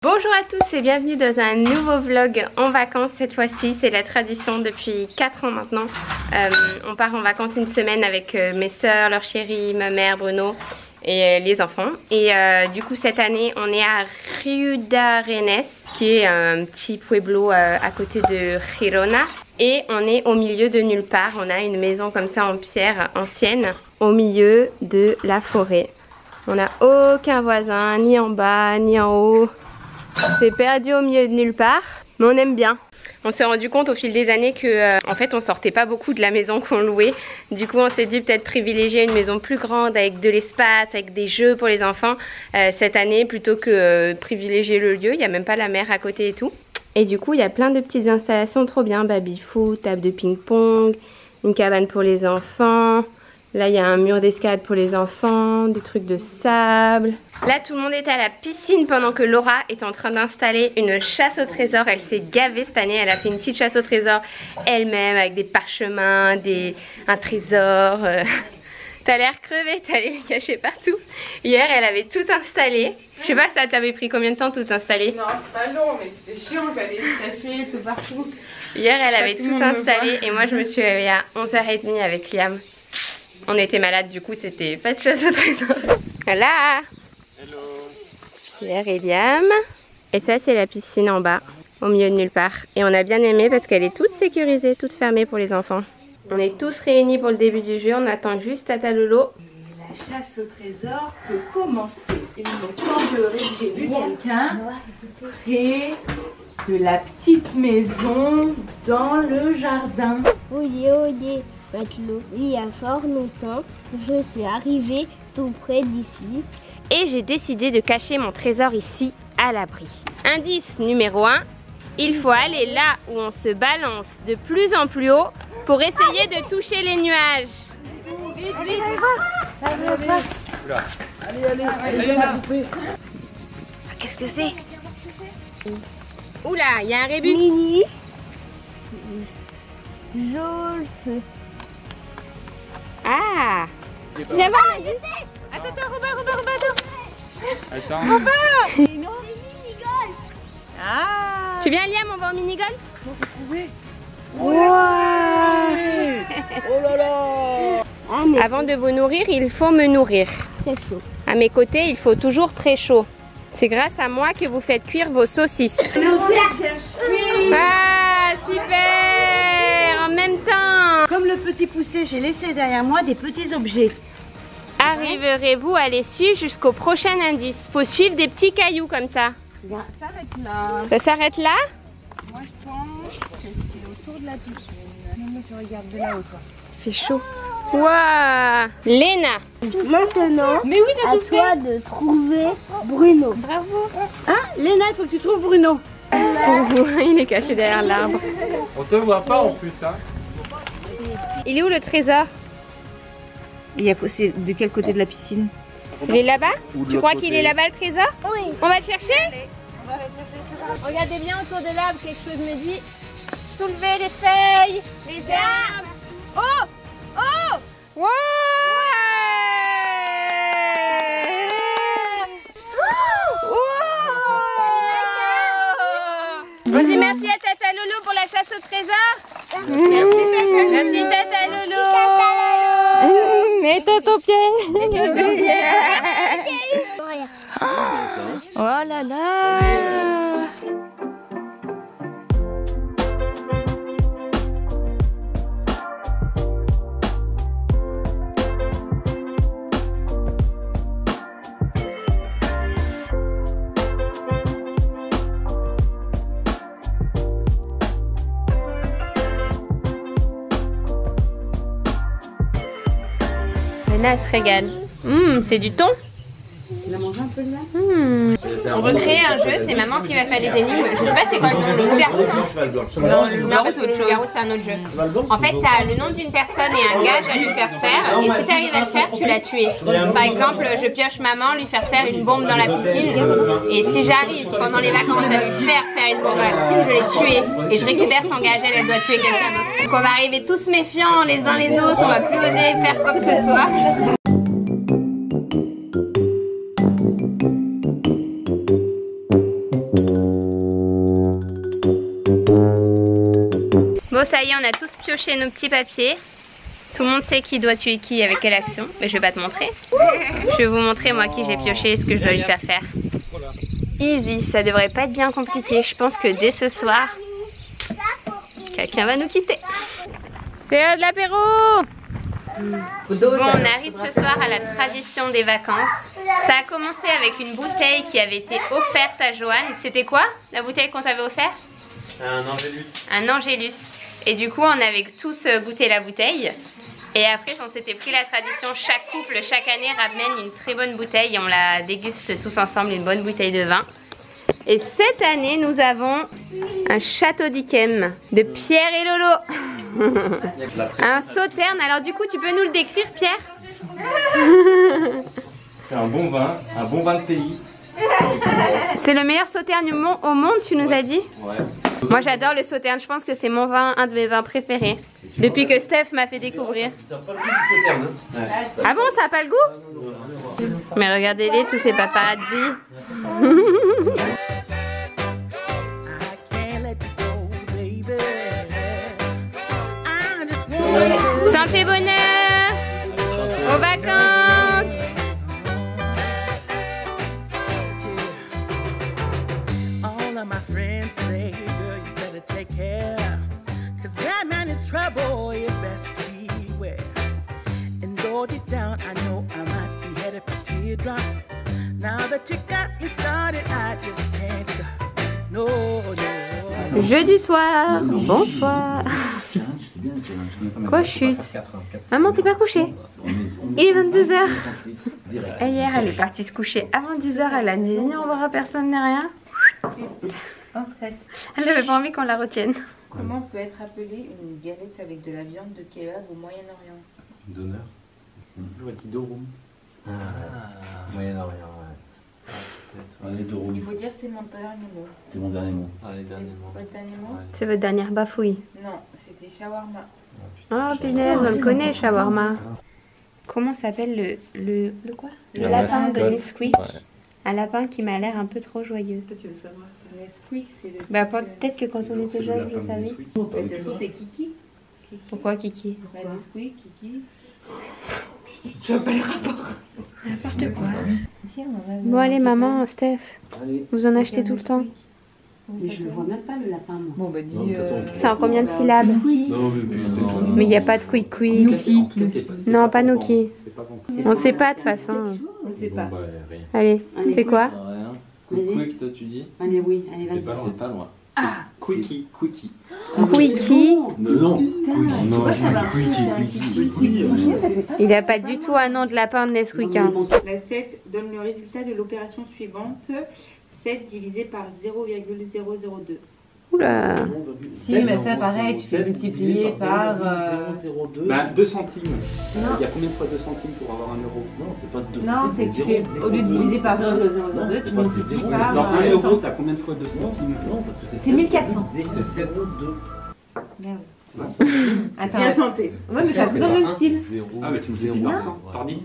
Bonjour à tous et bienvenue dans un nouveau vlog en vacances. Cette fois-ci c'est la tradition depuis 4 ans maintenant. On part en vacances une semaine avec mes soeurs, leur chéri, ma mère, Bruno et les enfants. Et du coup cette année on est à Riudarenes, qui est un petit pueblo à côté de Girona. Et on est au milieu de nulle part. On a une maison comme ça en pierre ancienne au milieu de la forêt. On n'a aucun voisin, ni en bas, ni en haut. C'est perdu au milieu de nulle part, mais on aime bien. On s'est rendu compte au fil des années que en fait on sortait pas beaucoup de la maison qu'on louait. Du coup on s'est dit peut-être privilégier une maison plus grande avec de l'espace, avec des jeux pour les enfants cette année, plutôt que privilégier le lieu. Il n'y a même pas la mer à côté et tout. Et du coup il y a plein de petites installations trop bien, baby-foot, table de ping-pong, une cabane pour les enfants. Là il y a un mur d'escalade pour les enfants, des trucs de sable. Là tout le monde est à la piscine pendant que Laura est en train d'installer une chasse au trésor. Elle s'est gavée cette année, elle a fait une petite chasse au trésor elle-même avec des parchemins, un trésor. T'as l'air crevé, t'es allée les cacher partout. Hier elle avait tout installé. Je sais pas, ça t'avait pris combien de temps tout installer? Non, c'est pas long, mais c'était chiant, j'allais cacher tout partout. Hier elle avait tout installé et moi je me suis réveillée à 11h30 avec Liam. On était malades, du coup c'était pas de chasse au trésor. Voilà. Hello. Pierre et Liam. Et ça c'est la piscine en bas, au milieu de nulle part. Et on a bien aimé parce qu'elle est toute sécurisée, toute fermée pour les enfants. On est tous réunis pour le début du jeu, on attend juste Tata Lolo. La chasse au trésor peut commencer. Il me semblerait que j'ai vu quelqu'un créer de la petite maison dans le jardin. Oyez, Matelot, il y a fort longtemps, je suis arrivée tout près d'ici. Et j'ai décidé de cacher mon trésor ici, à l'abri. Indice numéro 1, il faut aller là où on se balance de plus en plus haut pour essayer de toucher les nuages. Vite, vite. Qu'est-ce que c'est? Oula, il y a un rébut. Mini, jaune. Ah, J'ai voir, je sais. Attends, Robin, attends. Attends. Robin. C'est mini-golf. Ah. tu viens Liam, on va au mini-golf? Ouais. Oh là là. Ah, mais Avant de vous nourrir, il faut me nourrir. c'est chaud. À mes côtés, il faut toujours très chaud. C'est grâce à moi que vous faites cuire vos saucisses. Ah, super! En même temps! Comme le petit poussé, j'ai laissé derrière moi des petits objets. Arriverez-vous à les suivre jusqu'au prochain indice? Faut suivre des petits cailloux comme ça. Ça s'arrête là. Ça s'arrête là? Moi je pense que c'est autour de la piscine. Non, mais tu regardes de là-haut toi. Il fait chaud. Waouh! Léna! Maintenant, Mais oui, t'as à tout fait. toi de trouver Bruno. Bravo. Hein, Léna, il faut que tu trouves Bruno. Pour vous, il est caché derrière l'arbre. On te voit pas en plus, hein. Il est où le trésor? C'est de quel côté de la piscine? Il est là-bas? Ou de Tu l'autre crois côté. qu'il est là-bas le trésor? Oui. On va le chercher? Regardez bien autour de l'arbre, quelque chose me dit. Soulevez les feuilles, les arbres. Oh! Oh! Ouais! On dit merci à Tata Lolo pour la chasse au trésor. Merci Tata Lolo. Mets ton pied. Oh là là. Léna se régale. C'est du thon. Il a mangé un peu de là. On veut créer un jeu, c'est maman qui va faire les énigmes. Je sais pas c'est quoi le nom, le loup-garou, non? Non, le loup-garou c'est un autre jeu. En fait, t'as le nom d'une personne et un gage à lui faire faire. Et si t'arrives à le faire, tu l'as tué. Par exemple, je pioche maman, lui faire faire une bombe dans la piscine. Et si j'arrive pendant les vacances à lui faire une bombe dans la piscine, je l'ai tué. Et je récupère son gage, elle doit tuer quelqu'un d'autre. Donc on va arriver tous méfiants les uns les autres, on va plus oser faire quoi que ce soit. Bon, ça y est, on a tous pioché nos petits papiers. Tout le monde sait qui doit tuer qui avec quelle action. Mais je vais pas te montrer. Je vais vous montrer moi qui j'ai pioché et ce que je dois lui faire faire. Easy, ça devrait pas être bien compliqué. Je pense que dès ce soir, quelqu'un va nous quitter. C'est l'heure de l'apéro. Bon, on arrive ce soir à la tradition des vacances. Ça a commencé avec une bouteille qui avait été offerte à Joanne. C'était quoi la bouteille qu'on t'avait offerte? Un Angélus. Un Angélus. Et du coup, on avait tous goûté la bouteille. Et après, on s'était pris la tradition, chaque couple, chaque année, ramène une très bonne bouteille et on la déguste tous ensemble, une bonne bouteille de vin. Et cette année, nous avons un château d'Yquem de Pierre et Lolo. Un sauterne. Alors du coup, tu peux nous le décrire, Pierre? C'est un bon vin de pays. C'est le meilleur sauterne au monde, tu nous as dit? Ouais. Moi, j'adore le sauterne. Je pense que c'est mon vin, un de mes vins préférés. Depuis que Steph m'a fait découvrir. Ah bon, ça a pas le goût? Mais regardez-les, tous ces paparazzi. Santé bonheur, aux vacances. All of my friends say, girl, you better take care, 'cause that man is trouble, you best beware. And though deep down I know I might be headed for teardrops, now that you got me started, I just can't stop. No, no. Jeu du soir, bonsoir. Quoi chute? Maman, t'es pas couchée? Il est 22h. Et hier, elle est partie se coucher avant 10h. Elle a dit on verra personne ni rien. Elle n'avait pas envie qu'on la retienne. Comment peut être appelée une galette avec de la viande de kebab au Moyen-Orient? D'honneur. Je vois dit Dorum. Moyen-Orient, ouais. Allez, Dorum. Il faut dire c'est mon dernier mot. C'est mon dernier mot. Allez, dernier mot. Votre dernier mot? C'est votre dernière bafouille. Non, c'était shawarma. Oh punaise, on le connaît, shawarma. Comment s'appelle le quoi? Le lapin de Nesquik. Ouais. Un lapin qui m'a l'air un peu trop joyeux. Tu veux savoir? Nesquik, c'est le. Bah peut-être que quand on était jeune, je savais. Mais c'est sûr, c'est Kiki. Pourquoi Kiki? La Nesquik, Kiki. Tu vois pas le rapport. N'importe quoi. Bon allez maman, Steph, vous en achetez tout le temps. Mais je ne vois même pas le lapin, moi. Bon bah dis. C'est en combien de syllabes? Mais il n'y a pas de quick quick. Non, pas Nouki. On sait pas de toute façon. On sait pas. Allez, c'est quoi? Quick, toi tu dis? Allez, oui, allez, vas-y. C'est pas loin. Quickie. Quickie. Non. Non, Il n'a pas du tout un nom de lapin de Nesquik. Hein. La 7 donne le résultat de l'opération suivante. 7 divisé par 0,002. Oula. Si, mais ça pareil, tu fais multiplier par... 0,02. Bah 2 centimes. Il y a combien de fois 2 centimes pour avoir 1 euro? Non, c'est pas 2. Non, c'est que tu fais, au lieu de diviser par 0,002, tu multiplies par... Dans 1 euro, t'as combien de fois 2 centimes? Non, parce que C'est 1400. C'est 7 2. Merde. Attends, bien tenté. Ouais, mais ça se donne le style. Ah mais tu me dis par 100, par 10.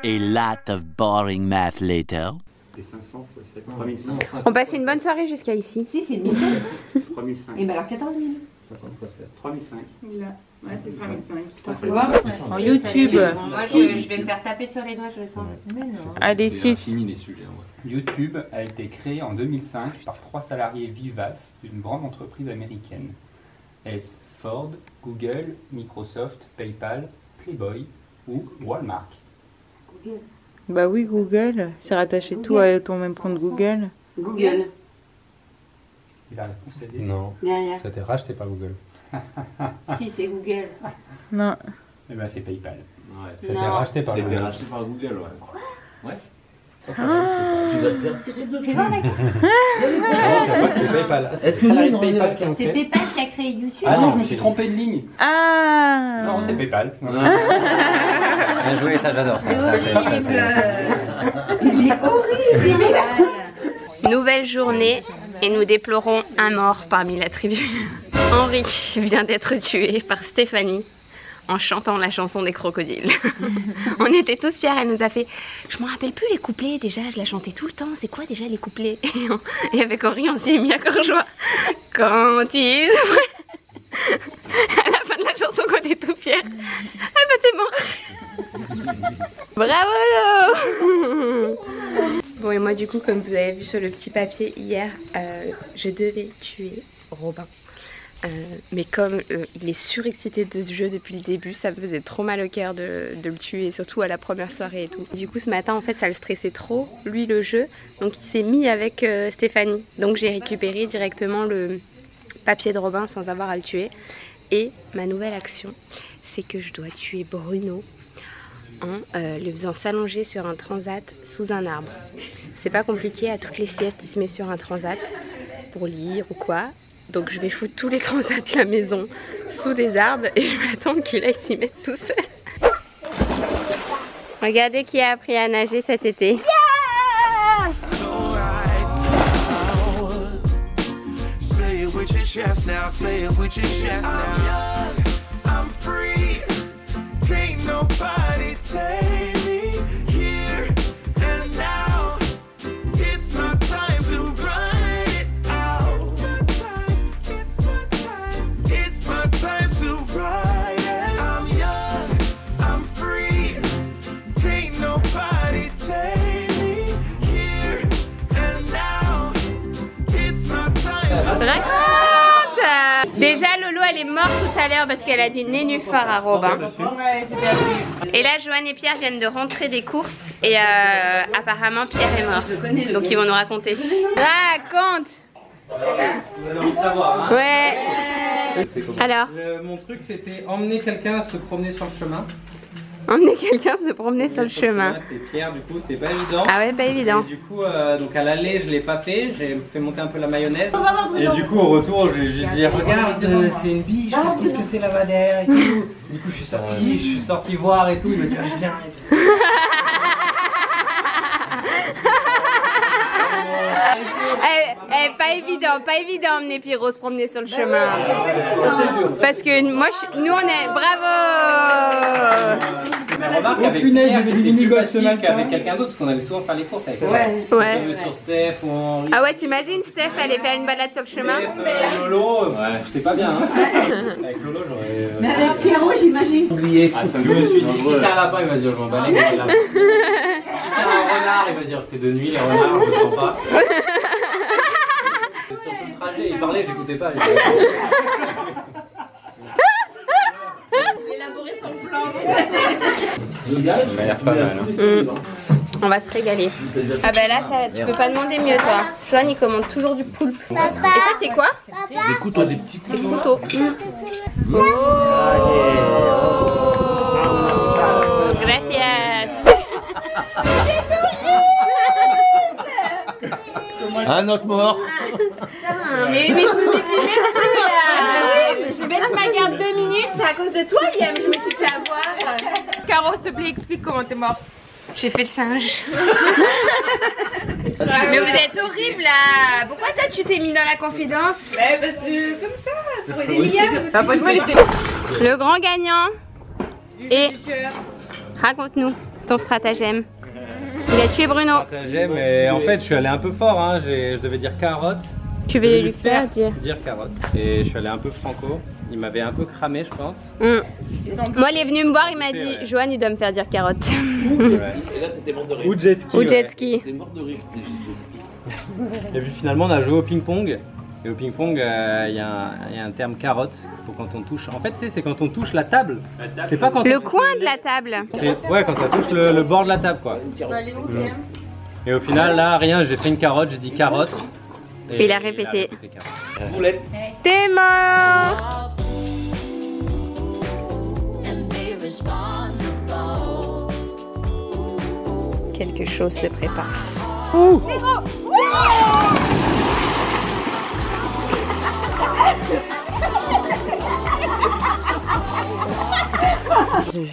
A lot of boring math later. Et 500 fois 7, 3500. On passe une bonne soirée jusqu'à ici. Si, c'est 1400. 3005. Et ben alors 14 000. 50 fois 7. 3005. Là. Ouais, c'est 35. Putain, faut voir. En YouTube. Moi, je vais me faire taper sur les doigts, je le sens. Mais non. Allez, C'est 6. fini les sujets. YouTube a été créé en 2005 par 3 salariés vivaces d'une grande entreprise américaine. Est-ce Ford, Google, Microsoft, PayPal, Playboy ou Walmart? Bah oui, Google. C'est rattaché tout à ton même compte Google. Google. Et la réponse est D. Non. Derrière. Ça a été racheté par Google. Si, c'est Google. Non. Eh ben c'est PayPal. Ouais. Ça a été racheté par C'était Google. racheté par Google, ouais. Ouais. Tu vas te faire tirer dessus. C'est vrai, mec. C'est PayPal. Est-ce que nous, on est là C'est PayPal qui a créé YouTube. Ah non, je me suis trompé de ligne. Ah. Non, c'est PayPal. Bien joué, ça j'adore. C'est horrible. Il est horrible. Nouvelle journée et nous déplorons un mort parmi la tribu. Henri vient d'être tué par Stéphanie en chantant la chanson des crocodiles. On était tous fiers, elle nous a fait... Je me rappelle plus les couplets déjà, je la chantais tout le temps. C'est quoi déjà les couplets? Et avec Henri on s'y est mis à cœur joie. Quand ils... À la fin de la chanson, quand t'es tout fier. Ah bah t'es mort. Bravo. Bon et moi du coup, comme vous avez vu sur le petit papier hier, je devais tuer Robin. Mais comme il est surexcité de ce jeu depuis le début, ça me faisait trop mal au cœur de le tuer, surtout à la première soirée et tout. Du coup ce matin en fait ça le stressait trop, lui le jeu, donc il s'est mis avec Stéphanie. Donc j'ai récupéré directement le papier de Robin sans avoir à le tuer. Et ma nouvelle action, c'est que je dois tuer Bruno en le faisant s'allonger sur un transat sous un arbre. C'est pas compliqué, à toutes les siestes il se met sur un transat pour lire ou quoi. Donc je vais foutre tous les transats de la maison sous des arbres et je vais attendre qu'il aille s'y mettre tout seul. Regardez qui a appris à nager cet été. Raconte! Déjà Lolo elle est morte tout à l'heure parce qu'elle a dit nénuphar à Robin. Et là Joanne et Pierre viennent de rentrer des courses et apparemment Pierre est mort. Donc ils vont nous raconter. Raconte! Vous avez envie de savoir, hein? Ouais. Alors? Mon truc c'était emmener quelqu'un se promener sur le chemin. Emmener quelqu'un se promener sur le chemin. C'était Pierre, du coup c'était pas évident. Ah ouais, pas évident. Et du coup, donc à l'aller je l'ai pas fait, j'ai fait monter un peu la mayonnaise. Et du coup au retour je lui ai juste dit regarde, c'est une biche, qu'est-ce que c'est là-bas derrière et tout. Du coup je suis sorti voir et tout, il m'a dit ah, je viens et tout. Pas évident emmener Pierrot se promener sur le chemin. Parce que moi, nous on est... Bravo! Mais remarque avec Pierre, c'était plus facile qu'avec quelqu'un d'autre parce qu'on allait souvent faire les courses avec lui. Ouais. Sur Steph ou Henri. Ah ouais, t'imagines Steph aller faire une balade sur le chemin? Lolo, ouais, j'étais pas bien hein. Avec Lolo j'aurais... Mais avec Pierrot j'imagine. Oublié. Ah, ça je me suis dit, si c'est un lapin il va se dire je m'en bats les couilles. Si c'est un renard il va dire c'est de nuit les renards je le sens pas. Sur tout le trajet il parlait j'écoutais pas. Élaborer son plan. Ça a l'air pas mal hein. On va se régaler. Ah bah là ça, tu peux pas demander mieux toi. Joanne il commande toujours du poulpe. Et ça c'est quoi? Des couteaux, des petits couteaux. Des couteaux. Oh, gracias. Un autre mort. Mais je me fais filmer plus là. Je baisse ma garde 2 minutes, c'est à cause de toi Liam, je me suis fait avoir. Caro, s'il te plaît, explique comment t'es morte. J'ai fait le singe. Mais vous êtes horrible là. Pourquoi toi tu t'es mis dans la confidence? Ouais, parce que comme ça, pour aider Liam. Le grand gagnant. Et raconte-nous ton stratagème. Il a tué Bruno. Mais en fait je suis allé un peu fort hein. Je devais dire carotte. Tu veux lui faire dire carotte. Et je suis allé un peu franco. Il m'avait un peu cramé je pense. Moi il est venu me voir, il m'a dit Joanne il doit me faire dire carotte. Et là t'étais morte de rire. Ou jet ski. Ou jet ski. T'étais morte de rire. Et puis finalement on a joué au ping-pong. Et au ping-pong il y a un terme carotte. Pour quand on touche. En fait c'est quand on touche la table. C'est pas quand le coin de la table. Ouais quand ça touche le bord de la table quoi. Et au final là rien, j'ai fait une carotte, j'ai dit carotte. Et il a répété. Boulette. T'es mort. Quelque chose se prépare.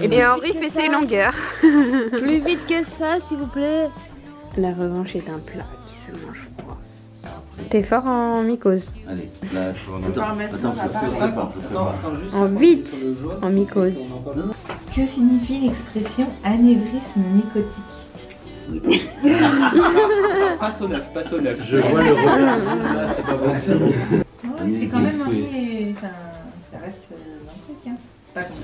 Eh bien Henri fait ses longueurs. Plus vite que ça, s'il vous plaît. La revanche est un plat qui se mange froid. T'es fort en mycose. Allez, là, attends, je fais pas. En 8 en mycose. Que signifie l'expression anévrisme nicotique? Passe au neuf, passe au neuf. Je vois le regard. Là, c'est pas possible. C'est quand même marqué. Enfin, Ça reste un truc, hein.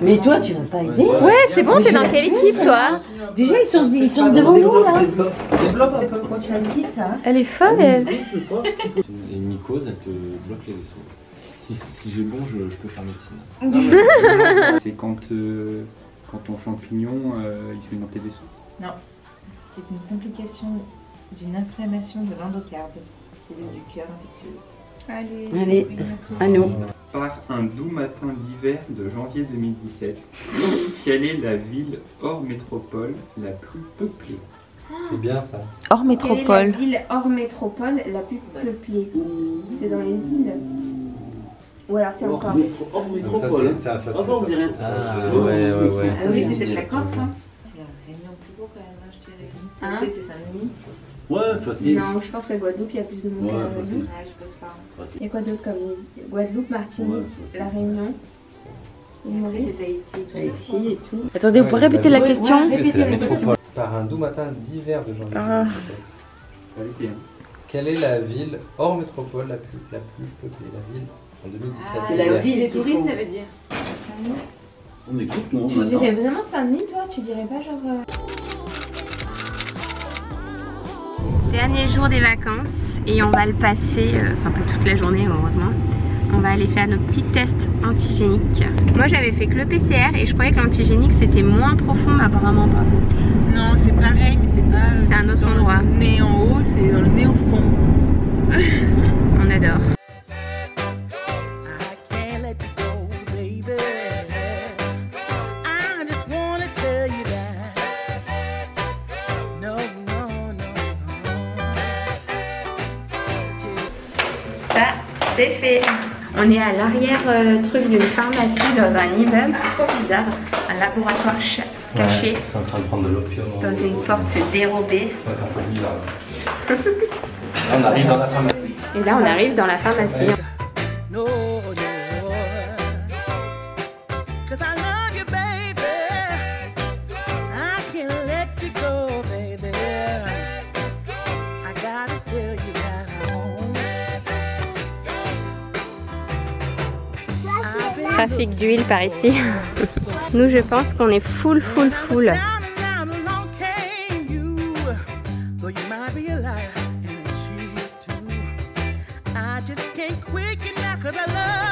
Mais toi, tu vas pas aider? Ouais, c'est bon, t'es dans quelle équipe toi? Déjà, ils sont devant nous là. Développe un peu. Ça dit ça. Elle est folle elle. Et mycose, elle te bloque les vaisseaux. Si j'ai bon, je peux faire médecine. C'est quand ton champignon il se met dans tes vaisseaux. Non, c'est une complication d'une inflammation de l'endocarde, cellule du cœur infectieuse. Allez, à nous. Par un doux matin d'hiver de janvier 2017, quelle est la ville hors métropole la plus peuplée? C'est bien ça. Hors Quelle est la ville hors métropole la plus peuplée? C'est dans les îles. Ou alors c'est encore. Hors métropole. Ça, on dirait. Ah ouais. Ah oui, c'est peut-être la Corse, hein. C'est la Réunion plus beau quand même, hein, je dirais. Hein? C'est Saint-Denis. Ouais, facile. Non, je pense qu'à Guadeloupe il y a plus de monde. Ouais, qu'à la facile. Réunion. Ouais, je pense pas. Il y a quoi d'autre comme île? Guadeloupe, Martinique, Ouais, la Réunion. L'île Après, Maurice. c'est Tahiti et tout ça. Tahiti et tout. Attendez, vous pouvez répéter la question? C'est la métropole. Par un doux matin d'hiver de janvier 2017. Qualité, hein. Quelle est la ville hors métropole la plus peuplée? La ville en 2017. C'est la ville des touristes, ça veut dire. On écoute, non? Tu dirais vraiment Saint-Denis toi? Tu dirais pas genre... Dernier jour des vacances et on va le passer, enfin pas toute la journée heureusement. On va aller faire nos petits tests antigéniques. Moi j'avais fait que le PCR et je croyais que l'antigénique c'était moins profond mais apparemment pas. Non, c'est pareil, mais c'est pas. C'est un autre dans endroit. Le nez en haut, c'est dans le nez au fond. On adore. I can't let you go, baby. I just wanna tell you that. No. Ça c'est fait. On est à l'arrière truc d'une pharmacie dans un immeuble trop bizarre, un laboratoire caché C'est en train de prendre de l'opium. dans une porte dérobée. Ouais, c'est un peu bizarre. Là, on arrive dans la pharmacie. Et là on arrive dans la pharmacie. No. 'Cause I love you, baby. I can't let you go, baby. I gotta tell you that Trafic d'huile par ici. Nous je pense qu'on est full. I just can't quit you now 'cause I love